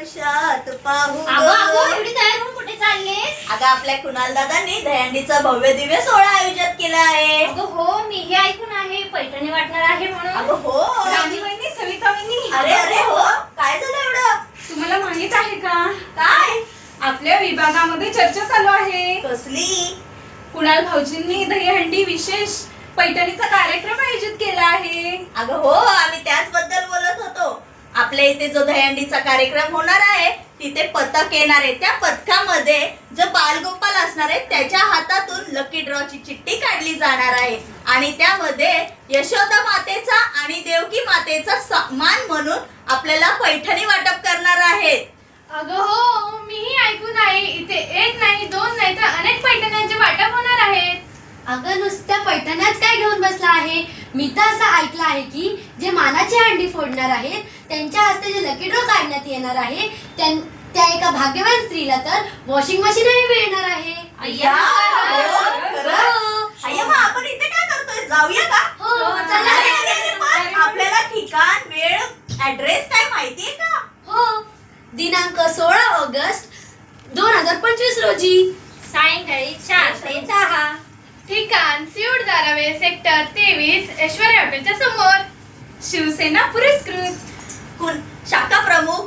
वर्षात पाहू एवढी तयार होऊन कुठे चाललेस? अगं आपल्या कुणाल दादांनी दहीहंडीचा भव्य दिव्य सोहळा आयोजित केला आहे. अगं हो, मी हे ऐकून आहे पैठणी वाटणार आहे म्हणून. अगं हो. राणी वहिनी, सविता वहिनी, अरे अरे हो, काय झालं एवढं? तुम्हाला माहित आहे का काय? आपल्या विभागामध्ये चर्चा चालू आहे. कसली? कुणाल भाऊजींनी दहीहंडी विशेष पैठणीचा कार्यक्रम आयोजित केला आहे. अगं हो, आम्ही त्याच बद्दल बोलत होतो. आपल्या इथे जो दहीहंडीचा कार्यक्रम होणार आहे तिथे पथक येणार आहे. त्या पथकामध्ये जो बालगोपाल असणार आहे त्याच्या हातातून लकी ड्रॉची चिठ्ठी काढली जाणार आहे आणि त्यामध्ये यशोदा मातेचा आणि देवकी मातेचा सन्मान म्हणून आपल्याला पैठणी वाटप करणार आहेत. अगं हो, मीही ऐकून आहे इथे एक नाही दोन नाही तर अनेक पैठण्यांचे वाटप होणार आहेत. अगं नुसत्या पैठण्याच काय घेऊन बसला आहे? मी तर असं ऐकलं आहे की जे मानाची हंडी फोडणार आहेत त्यांच्या हस्ते जे लकी ड्रॉ काढण्यात येणार आहे त्या एका भाग्यवान स्त्रीला तर वॉशिंग मशीनही मिळणार आहे. या, हो, खरंच? अय्या, मग आपण इथे काय करतोय? जाऊया का? हो, चला. चला. अरे, पण आपल्याला ठिकाण, वेळ, ऍड्रेस काय माहितीये का? हो, दिनांक 16 ऑगस्ट 2025 रोजी सायंकाळी 4 ते 10. ठिकाण सिऊड धारावे सेक्टर 23 ऐश्वर्या हॉटेलच्या समोर. शिवसेना पुरस्कृत शाखा प्रमुख